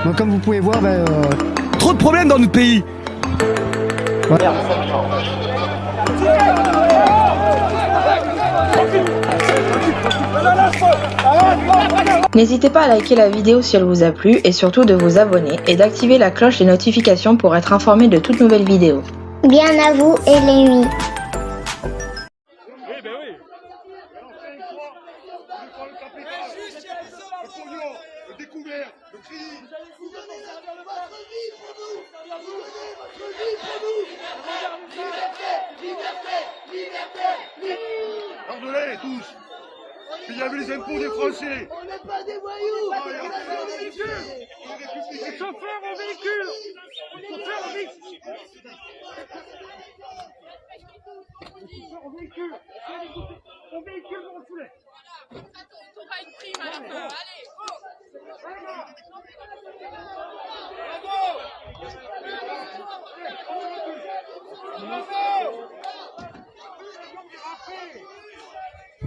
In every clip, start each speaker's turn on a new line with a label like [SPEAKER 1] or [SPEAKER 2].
[SPEAKER 1] Donc comme vous pouvez voir,
[SPEAKER 2] trop de problèmes dans notre pays.
[SPEAKER 1] Voilà.
[SPEAKER 3] N'hésitez pas à liker la vidéo si elle vous a plu et surtout de vous abonner et d'activer la cloche des notifications pour être informé de toutes nouvelles vidéos.
[SPEAKER 4] Bien à vous et les nuits.
[SPEAKER 5] Pardonnez tous. Il y avait les impôts des Français.
[SPEAKER 6] On n'est pas des voyous.
[SPEAKER 5] Chauffeur au véhicule. Chauffeur au véhicule. Au véhicule. Au véhicule, vous refoulez.
[SPEAKER 7] On va une prime à la fin. Allez,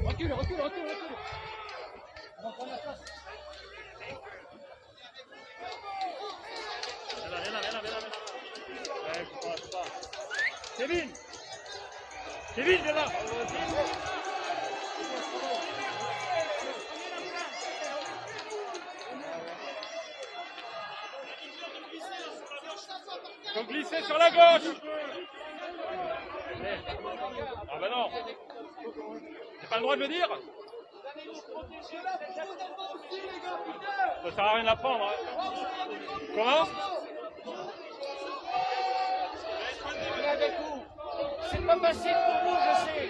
[SPEAKER 5] Recule. On va prendre la place. Viens là. Kevin, viens là. Donc glissez sur la gauche. Ah bah non. J'ai pas le droit de le dire. Ça sert à rien de la prendre. Hein. Comment? C'est pas facile pour vous, je sais.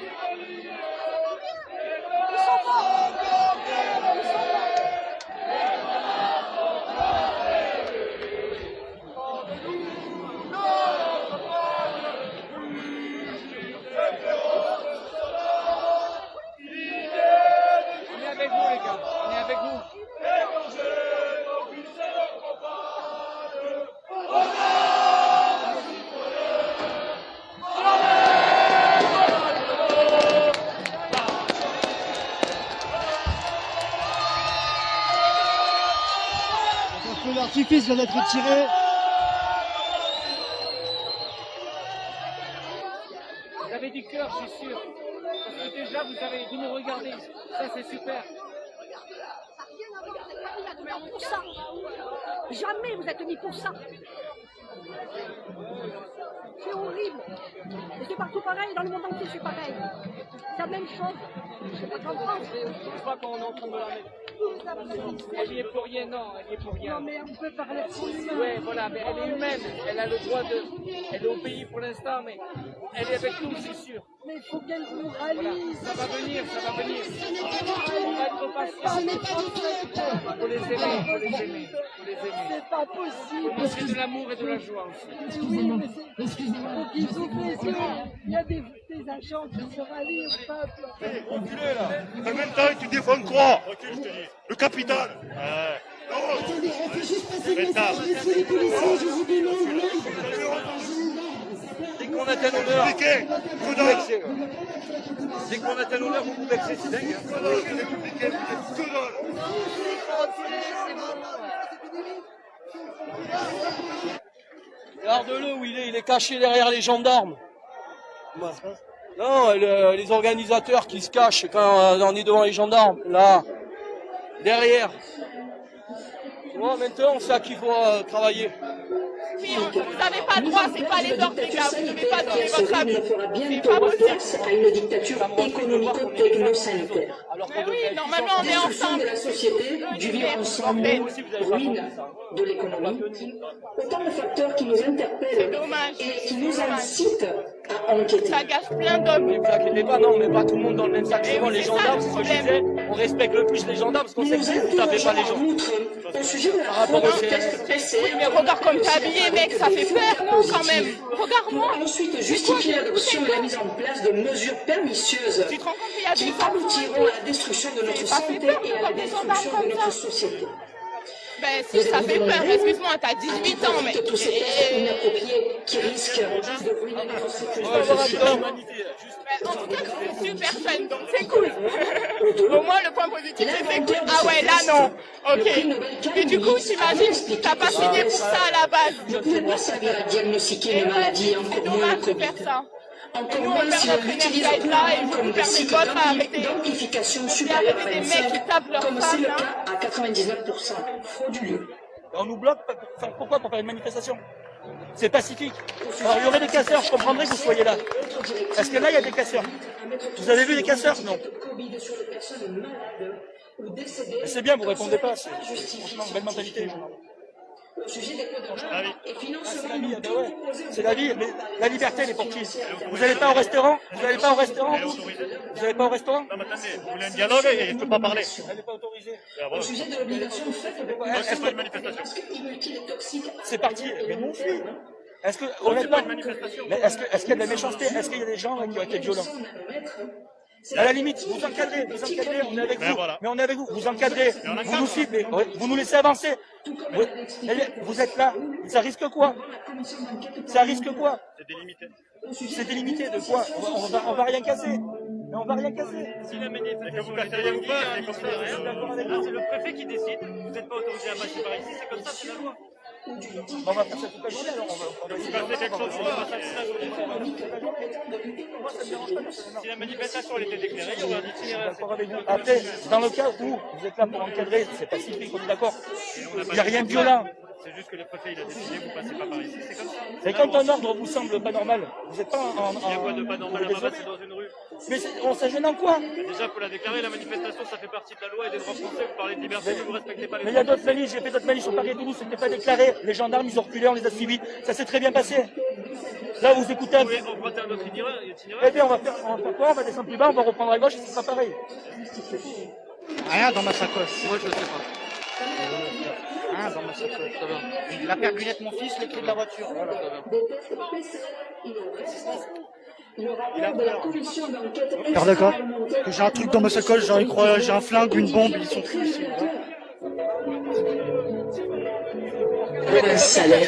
[SPEAKER 5] On est avec vous, les gars. On est avec vous.
[SPEAKER 1] le feu d'artifice vient d'être tiré.
[SPEAKER 6] Vous avez du cœur, je suis sûr. Parce que déjà, vous nous regardez. Ça, c'est super.
[SPEAKER 8] Pour ça. Jamais vous êtes mis pour ça. C'est horrible. Et c'est partout pareil, dans le monde entier c'est pareil. C'est la même chose. C'est pas qu'en France.
[SPEAKER 6] Je crois qu'on est en train de la mettre. Elle y est pour rien, non, elle y est pour rien.
[SPEAKER 8] Non mais on peut parler pour l'humain.
[SPEAKER 6] Ouais, voilà, mais elle est humaine. Elle a le droit de. Elle est au pays pour l'instant, mais elle est avec nous, c'est sûr.
[SPEAKER 8] Mais il faut qu'elle nous
[SPEAKER 6] Voilà.
[SPEAKER 8] rallie.
[SPEAKER 6] Ça va venir, ça va venir. On va être patient. Faut les aimer, faut les aimer, faut les aimer.
[SPEAKER 8] C'est pas possible.
[SPEAKER 6] Faut montrer de l'amour et de la joie aussi.
[SPEAKER 8] Oui, mais c'est... Faut qu'ils ouvrent les yeux. Il y a des agents qui se rallient au peuple.
[SPEAKER 5] Reculez là. En même temps, tu défends quoi? Recule, je te dis. Le capital.
[SPEAKER 9] Attendez, on fait juste passer le message. Messieurs les policiers, je vous demande.
[SPEAKER 6] Dès qu'on atteint l'honneur,
[SPEAKER 5] Républicain.
[SPEAKER 6] vous nous vexez. Dès qu'on atteint l'honneur, vous nous vexez, c'est dingue. Regarde-le où il est caché derrière les gendarmes. Non, les organisateurs qui se cachent quand on est devant les gendarmes, là, derrière. Bon, maintenant, on sait à qui il faut travailler.
[SPEAKER 7] Oui, vous n'avez pas le droit, c'est pas les ordres, les gars, vous ne devez pas donner votre avis.
[SPEAKER 9] fera
[SPEAKER 7] C'est
[SPEAKER 9] bientôt
[SPEAKER 7] pas possible.
[SPEAKER 9] face à une dictature économico-techno-sanitaire.
[SPEAKER 7] Mais oui, normalement on est
[SPEAKER 9] Destruction
[SPEAKER 7] ensemble.
[SPEAKER 9] de la société, du vivre ensemble, ruine de l'économie. Autant de facteurs qui nous
[SPEAKER 7] C'est
[SPEAKER 9] interpellent
[SPEAKER 7] dommage.
[SPEAKER 9] et qui nous incitent à enquêter.
[SPEAKER 7] Ça gâche plein d'hommes.
[SPEAKER 6] Ne vous inquiétez pas, non, on met pas tout le monde dans le même sac.
[SPEAKER 7] Mais
[SPEAKER 6] Souvent,
[SPEAKER 7] oui,
[SPEAKER 6] les
[SPEAKER 7] c'est ça,
[SPEAKER 6] gendarmes,
[SPEAKER 7] le
[SPEAKER 6] c'est ce que je
[SPEAKER 7] problème.
[SPEAKER 6] disais, on respecte le plus les gendarmes parce qu'on sait
[SPEAKER 9] Nous
[SPEAKER 6] que vous ne tapez pas les gens.
[SPEAKER 9] en outre au sujet de la
[SPEAKER 6] Par rapport au
[SPEAKER 9] fraude
[SPEAKER 6] CRS.
[SPEAKER 7] Oui, mais regarde comme t'es habillé, mec, ça fait peur, non, quand même. Regarde-moi.
[SPEAKER 9] Pour ensuite justifier l'adoption et la mise en place de mesures pernicieuses
[SPEAKER 7] Tu te rends compte qu'il y a
[SPEAKER 9] qui
[SPEAKER 7] des enfants
[SPEAKER 9] aboutiront à la destruction de notre
[SPEAKER 7] Ça fait
[SPEAKER 9] santé
[SPEAKER 7] peur,
[SPEAKER 9] et à la
[SPEAKER 7] comme des
[SPEAKER 9] destruction
[SPEAKER 7] gendarmes
[SPEAKER 9] de
[SPEAKER 7] comme
[SPEAKER 9] notre
[SPEAKER 7] ça.
[SPEAKER 9] société.
[SPEAKER 7] Ben si, ça fait peur. Excuse-moi, t'as 18 ans, mais...
[SPEAKER 9] Tous ces textes inappropriés qui risquent de ruiner notre sécurité sociale.
[SPEAKER 7] En tout cas, tu es super jeune, donc c'est cool. Au moins, le point positif, c'est que... Ah ouais, là, non. Ok. Mais du coup, t'imagines, t'as pas signé pour ça à la base.
[SPEAKER 9] Ne peut pas servir à diagnostiquer une maladie, encore moins le
[SPEAKER 7] de
[SPEAKER 9] Covid.
[SPEAKER 7] faire ça.
[SPEAKER 9] Encore
[SPEAKER 7] Nous, on
[SPEAKER 9] moins
[SPEAKER 7] perd
[SPEAKER 9] si
[SPEAKER 7] notre
[SPEAKER 9] on l'utilise
[SPEAKER 7] énergie là et vous
[SPEAKER 9] comme des
[SPEAKER 7] permettez
[SPEAKER 9] cycles
[SPEAKER 7] d'autres à arrêter.
[SPEAKER 9] d'amplification
[SPEAKER 7] On
[SPEAKER 9] supérieurs à
[SPEAKER 7] fait arrêter des mecs
[SPEAKER 9] 25,
[SPEAKER 7] qui tapent leur
[SPEAKER 9] comme c'est
[SPEAKER 7] femme,
[SPEAKER 9] le
[SPEAKER 7] là.
[SPEAKER 9] cas à 99%. Frauduleux.
[SPEAKER 6] On nous bloque, pourquoi? Pour faire une manifestation. C'est pacifique. Alors, il y aurait des casseurs, je comprendrais que vous soyez là. Est-ce que là, il y a des casseurs? Vous avez vu des casseurs? Non. Mais c'est bien, vous répondez pas. C'est franchement une belle mentalité.
[SPEAKER 9] Au sujet des codes
[SPEAKER 5] Ah oui.
[SPEAKER 9] et financement
[SPEAKER 6] C'est la vie, ben ouais. C'est la vie, mais la liberté, elle est pour qui? Vous n'allez pas au restaurant? Vous n'allez pas au restaurant? Vous n'allez pas au restaurant?
[SPEAKER 5] Non, mais attendez, vous voulez un dialogue et je ne peux pas parler.
[SPEAKER 6] Elle n'est pas autorisée.
[SPEAKER 5] Ah,
[SPEAKER 9] au
[SPEAKER 5] voilà.
[SPEAKER 9] sujet de l'obligation faite de
[SPEAKER 5] Donc, c'est pas une manifestation.
[SPEAKER 9] inutile et toxique.
[SPEAKER 6] C'est parti, mais non plus. Est-ce que,
[SPEAKER 5] C'est
[SPEAKER 6] honnêtement,
[SPEAKER 5] pas une manifestation.
[SPEAKER 6] mais est-ce qu'il y a de la méchanceté? Est-ce qu'il y a des gens là, qui ont été violents? À la limite, vous encadrez, on est avec
[SPEAKER 5] Ben
[SPEAKER 6] vous.
[SPEAKER 5] voilà.
[SPEAKER 6] Mais on est avec vous, vous encadrez,
[SPEAKER 5] on encadre.
[SPEAKER 6] vous nous suivez, vous nous laissez avancer. Vous êtes là, ça risque quoi? Ça risque quoi?
[SPEAKER 5] C'est délimité.
[SPEAKER 6] C'est délimité de quoi? On va rien casser. Mais on va rien casser.
[SPEAKER 5] Si la manifestation que vous cassez rien ou pas, c'est comme ça. C'est le préfet qui décide. Vous n'êtes pas autorisé à passer par ici, c'est comme ça, c'est la loi.
[SPEAKER 6] On va faire ça toute la journée alors. On va
[SPEAKER 5] Vous passez quelque chose, on va passer toute la journée. Si la manifestation elle était déclarée, il y aurait un itinéraire.
[SPEAKER 6] Après, dans le cas où vous êtes là pour encadrer, c'est pacifique, on est d'accord. Il n'y a rien de violent.
[SPEAKER 5] C'est juste que le préfet il a décidé, vous passez pas par ici, c'est comme ça.
[SPEAKER 6] Mais quand un ordre vous semble pas normal, vous n'êtes pas
[SPEAKER 5] Il y a quoi de pas normal à ramasser dans une rue?
[SPEAKER 6] Mais on s'agit en quoi?
[SPEAKER 5] Déjà, il faut la déclarer, la manifestation, ça fait partie de la loi et des droits français. Vous parlez de liberté, mais vous respectez pas les
[SPEAKER 6] Mais il y a d'autres manifs, j'ai fait d'autres manifs sur Paris et Toulouse, c'était pas déclaré. Les gendarmes, ils ont reculé, on les a suivis. Ça s'est très bien passé. Là, vous écoutez un
[SPEAKER 5] Vous
[SPEAKER 6] peu.
[SPEAKER 5] pouvez emprunter un autre itinéraire.
[SPEAKER 6] Eh bien, on va faire quoi? On va descendre plus bas, on va reprendre à gauche et ce sera pareil.
[SPEAKER 1] Rien dans ma sacoche.
[SPEAKER 6] Moi, je le sais pas.
[SPEAKER 1] Rien dans ma sacoche. Ça va. La paire de mon fils, les clés de la voiture. Voilà. Peur de quoi? Que j'ai un truc dans ma sacoche, genre, j'ai un flingue, une bombe, ils sont tous ici.
[SPEAKER 9] Un salaire.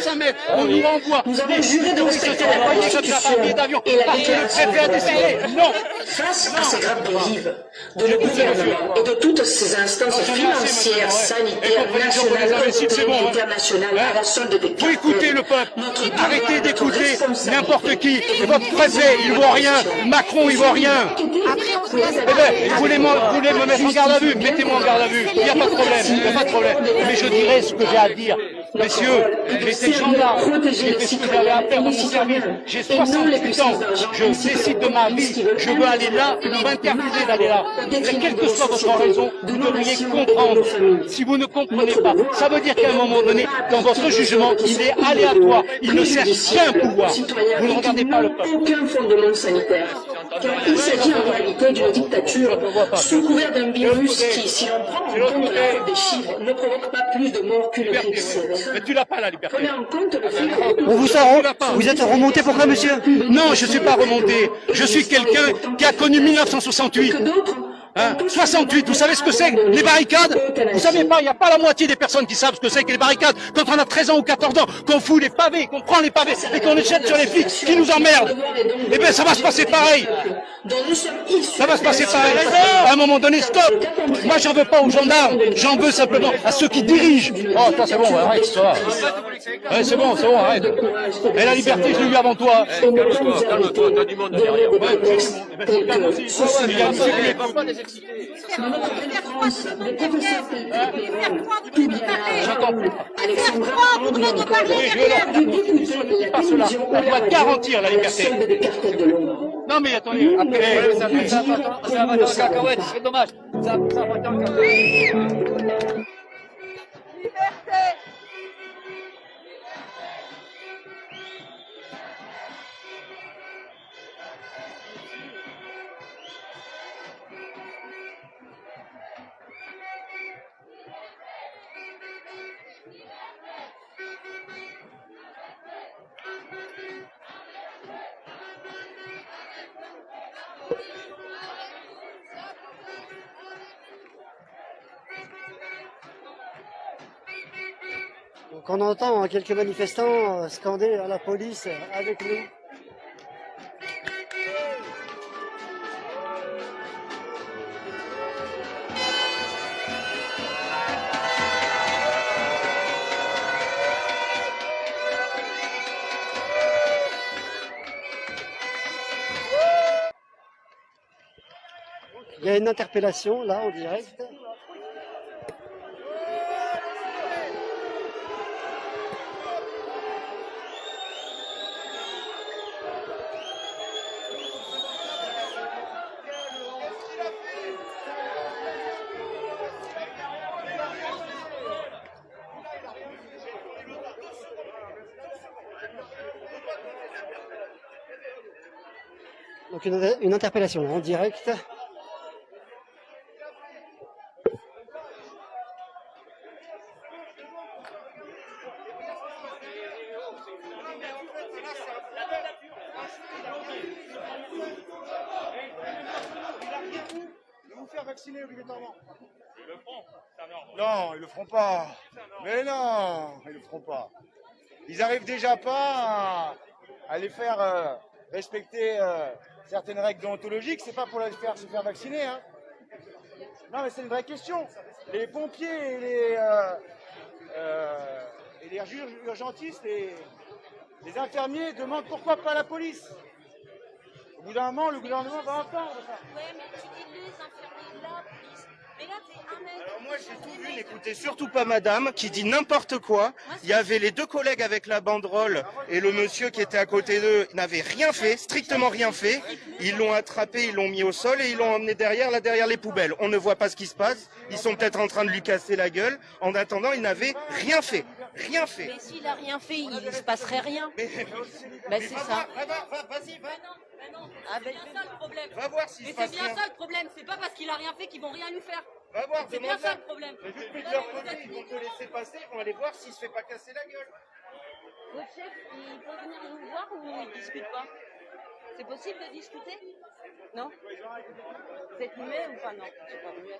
[SPEAKER 6] On nous renvoie.
[SPEAKER 9] Nous avons juré de respecter la Constitution et la déclaration de
[SPEAKER 6] Non.
[SPEAKER 9] Face à ces graves dérives de le gouvernement et de toutes ces instances financières, sanitaires, nationales et internationales à la solde des
[SPEAKER 2] Faut écouter le peuple. Arrêtez d'écouter n'importe qui. Votre préfet, il vaut rien. Macron, il vaut rien. Eh ben, vous voulez me mettre en garde à vue? Mettez-moi en garde à vue. Il n'y a pas de problème. Il n'y a pas de problème. Mais je dirai ce que j'ai à dire. Messieurs, j'étais gendarme. J'ai fait ce que j'avais à faire dans mon service. J'ai 68 ans. Je décide de ma vie. Je veux aller là. Vous m'interdisez d'aller là. Mais quelle que soit votre raison, vous devriez comprendre. Si vous ne comprenez pas, ça veut dire qu'à un moment donné, dans votre jugement, il est aléatoire. Il ne sert qu'un pouvoir. Vous ne regardez pas le peuple.
[SPEAKER 9] Aucun fondement sanitaire. Car il s'agit en réalité d'une dictature sous couvert d'un virus qui, si l'on prend en compte la faute des chiffres, ne provoque pas plus de morts qu'une grippe sévère.
[SPEAKER 2] Mais tu l'as pas la liberté.
[SPEAKER 9] Prenez en compte le fait que
[SPEAKER 1] On vous sort, vous êtes remonté pourquoi, monsieur?
[SPEAKER 2] Non, je ne suis pas remonté. Je suis quelqu'un qui a connu 1968.
[SPEAKER 9] d'autres
[SPEAKER 2] Hein, 68, vous savez ce que c'est que les barricades? Vous savez pas, il n'y a pas la moitié des personnes qui savent ce que c'est que les barricades. Quand on a 13 ans ou 14 ans, qu'on fout les pavés, qu'on prend les pavés et qu'on les jette sur les flics qui nous emmerdent. Eh bien, ça va se passer pareil. Ça va se passer pareil. À un moment donné, stop. Moi, j'en veux pas aux gendarmes. J'en veux simplement à ceux qui dirigent. Oh, ça c'est bon, arrête, ça va. Ouais, c'est bon, arrête. Et la liberté, je l'ai eu avant toi.
[SPEAKER 5] Calme-toi, t'as du monde derrière.
[SPEAKER 6] Il y a un cycliste.
[SPEAKER 9] J'entends plus.
[SPEAKER 2] Pas cela. On doit garantir la liberté. Non mais attendez, après,
[SPEAKER 6] Ça va dans le cacahuète, c'est dommage. Ça va dans le cacahuète. Liberté.
[SPEAKER 1] Donc on entend quelques manifestants scander à la police avec nous. Il y a une interpellation là en direct. Donc une interpellation en direct.
[SPEAKER 2] De vous faire vacciner obligatoirement.
[SPEAKER 5] Ils le feront, c'est un ordre.
[SPEAKER 2] Non, ils le feront pas. Mais non, ils le feront pas. Ils arrivent déjà pas à les faire respecter certaines règles déontologiques. C'est pas pour les faire se faire vacciner. Hein. Non, mais c'est une vraie question. Les pompiers et les urgentistes, les infirmiers demandent pourquoi pas la police. Au bout d'un moment, le gouvernement va entendre ça.
[SPEAKER 8] Ouais, mais tu dis les infirmiers, la police. Mais là, t'es un mec.
[SPEAKER 10] Alors moi j'ai tout vu, n'écoutez surtout pas madame qui dit n'importe quoi. Il y avait les deux collègues avec la banderole et le monsieur qui était à côté d'eux n'avait rien fait, strictement rien fait. Ils l'ont attrapé, ils l'ont mis au sol et ils l'ont emmené derrière les poubelles. On ne voit pas ce qui se passe, ils sont peut-être en train de lui casser la gueule. En attendant, il n'avait rien fait. Rien fait.
[SPEAKER 8] Mais s'il a rien fait, il ne se passerait rien. Ben c'est ça.
[SPEAKER 10] Vas-y, va.
[SPEAKER 8] Ah ben c'est bien ça le problème.
[SPEAKER 10] Va voir s'il se passe rien.
[SPEAKER 8] Mais c'est bien ça le problème. C'est pas parce qu'il a rien fait qu'ils vont rien lui faire.
[SPEAKER 10] Va voir,
[SPEAKER 8] C'est bien ça le problème.
[SPEAKER 10] Mais vu que de leur côté, ils vont te laisser passer, ils vont aller voir s'il se fait pas casser la gueule.
[SPEAKER 8] Votre chef, il peut venir nous voir ou il discute pas? C'est possible de discuter? Non? Vous êtes muet ou pas? Non, je suis pas muet.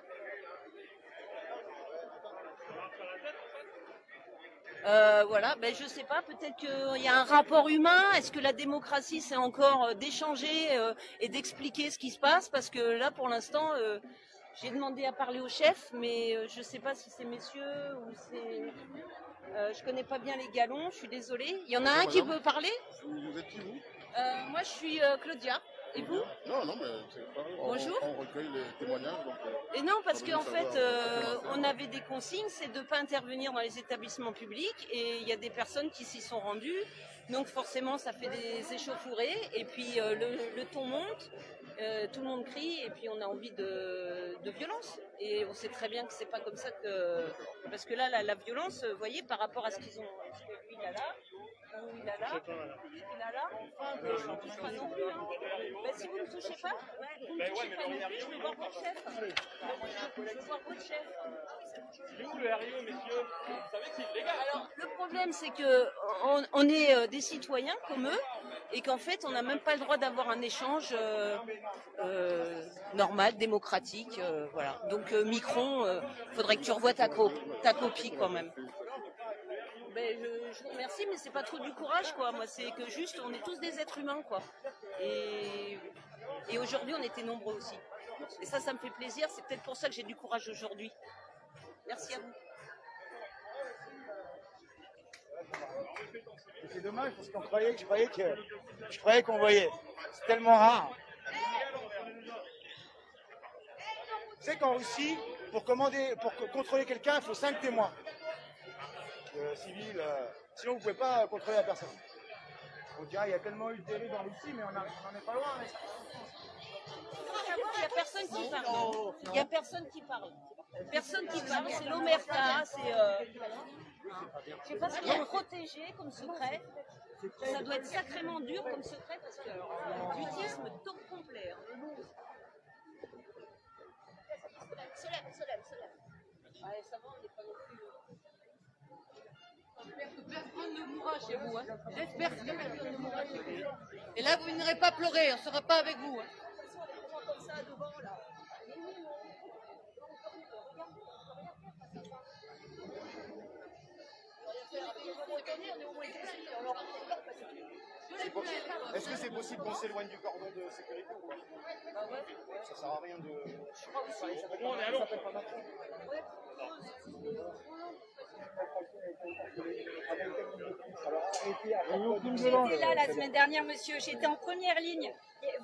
[SPEAKER 8] Voilà, ben je sais pas, peut-être qu'il y a un rapport humain. Est-ce que la démocratie c'est encore d'échanger et d'expliquer ce qui se passe? Parce que là pour l'instant j'ai demandé à parler au chef, mais je sais pas si c'est messieurs ou c'est... je connais pas bien les galons, je suis désolée. Il y en a un qui veut parler?
[SPEAKER 11] Vous êtes qui vous?
[SPEAKER 8] Moi je suis Claudia. Et vous?
[SPEAKER 11] Non, mais c'est pas grave.
[SPEAKER 8] Bonjour.
[SPEAKER 11] On recueille les témoignages. Donc,
[SPEAKER 8] et non, parce qu'en fait, on avait des consignes, c'est de ne pas intervenir dans les établissements publics. Et il y a des personnes qui s'y sont rendues. Donc forcément, ça fait des échauffourées. Et puis le ton monte, tout le monde crie. Et puis on a envie de violence. Et on sait très bien que c'est pas comme ça que... Parce que là, la violence, vous voyez, par rapport à ce qu'ils ont... Ce que lui, il a là... Il a là, enfin non plus. Hein. Ben, si vous ne touchez pas, vous ne touchez pas non plus, je veux voir votre chef. Je veux voir votre chef.
[SPEAKER 5] Il est où le RIE, messieurs? Vous savez que c'est illégal.
[SPEAKER 8] Alors, le problème, c'est que on est des citoyens comme eux et qu'en fait, on n'a même pas le droit d'avoir un échange normal, démocratique. Voilà. Donc, Micron, faudrait que tu revoies ta copie quand même. Ben, je vous remercie, mais c'est pas trop du courage, quoi. Moi, c'est que juste, on est tous des êtres humains, quoi. Et aujourd'hui, on était nombreux aussi. Et ça me fait plaisir. C'est peut-être pour ça que j'ai du courage aujourd'hui. Merci à vous.
[SPEAKER 2] C'est dommage parce qu'on croyait, je croyais qu'on voyait. C'est tellement rare. Tu sais qu'en Russie, pour contrôler quelqu'un, il faut 5 témoins. Civil, sinon vous pouvez pas contrôler la personne. On dirait il y a tellement eu de dérives en Russie, mais on n'en est pas loin.
[SPEAKER 8] Il n'y a personne qui parle. Il n'y a personne qui parle. Personne qui parle, c'est l'omerta, c'est... je sais pas ce qu'il y a protégé comme secret. Ça doit être sacrément dur comme secret parce que mutisme top complet. Se lève. Allez, ça va, on n'est pas non plus... J'espère que personne ne mourra chez vous. Hein. J'espère que personne ne mourra chez vous. Et là, vous n'irez pas pleurer, on ne sera pas avec vous. Hein. Comme ça, devant, là.
[SPEAKER 2] Est-ce que c'est possible qu'on s'éloigne du cordon de sécurité ou pas?
[SPEAKER 8] Bah ouais.
[SPEAKER 2] Ça sert à rien de...
[SPEAKER 8] Je crois aussi.
[SPEAKER 5] On est à Londres.
[SPEAKER 8] Ouais.
[SPEAKER 12] J'étais là la semaine dernière, monsieur. J'étais en première ligne.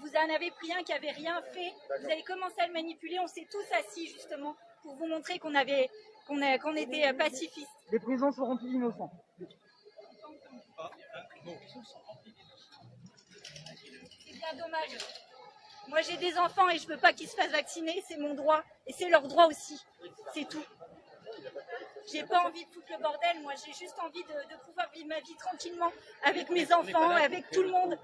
[SPEAKER 12] Vous en avez pris un qui avait rien fait. Vous avez commencé à le manipuler. On s'est tous assis justement pour vous montrer qu'on était pacifistes.
[SPEAKER 1] Les prisons sont remplies d'innocents.
[SPEAKER 12] C'est bien dommage. Moi j'ai des enfants et je veux pas qu'ils se fassent vacciner. C'est mon droit et c'est leur droit aussi. C'est tout. J'ai pas envie de foutre le bordel, moi j'ai juste envie de pouvoir vivre ma vie tranquillement avec mes enfants, avec tout le monde.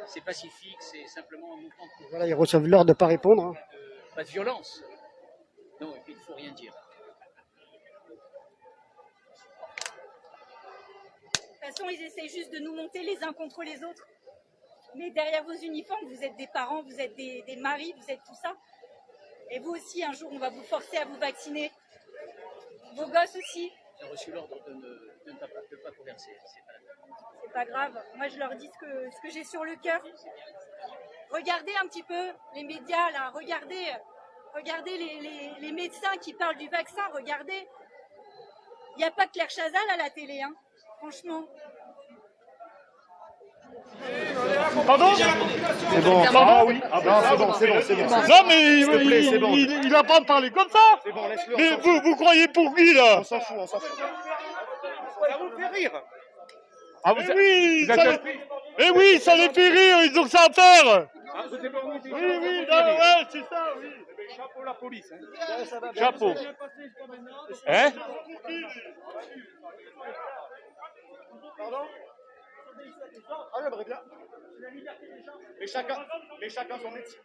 [SPEAKER 13] C'est pacifique, c'est simplement un mouvement.
[SPEAKER 1] Voilà, ils reçoivent l'ordre de ne pas répondre. Hein.
[SPEAKER 13] Pas de violence. Non, et puis il ne faut rien dire.
[SPEAKER 12] De toute façon, ils essayent juste de nous monter les uns contre les autres. Mais derrière vos uniformes, vous êtes des parents, vous êtes des maris, vous êtes tout ça. Et vous aussi, un jour, on va vous forcer à vous vacciner. Vos gosses aussi.
[SPEAKER 13] J'ai reçu l'ordre de ne pas converser.
[SPEAKER 12] C'est pas grave. Moi, je leur dis ce que j'ai sur le cœur. Regardez un petit peu les médias, là. Regardez les médecins qui parlent du vaccin. Regardez. Il n'y a pas que Claire Chazal à la télé, hein. Franchement.
[SPEAKER 1] Pardon? C'est bon. Ah oui. Ah bah, c'est bon.
[SPEAKER 14] Non mais il a pas parlé comme ça.
[SPEAKER 10] C'est bon, laisse-le.
[SPEAKER 14] Mais vous croyez pour qui là?
[SPEAKER 10] On s'en fout.
[SPEAKER 2] Ça vous fait rire?
[SPEAKER 14] Ah oui, oui, ça les fait rire, ils ont que ça à faire. Oui, ouais, c'est ça, oui.
[SPEAKER 2] Chapeau la police.
[SPEAKER 14] Chapeau. Hein?
[SPEAKER 10] Pardon? Ah, j'aimerais bien. Mais chacun son métier.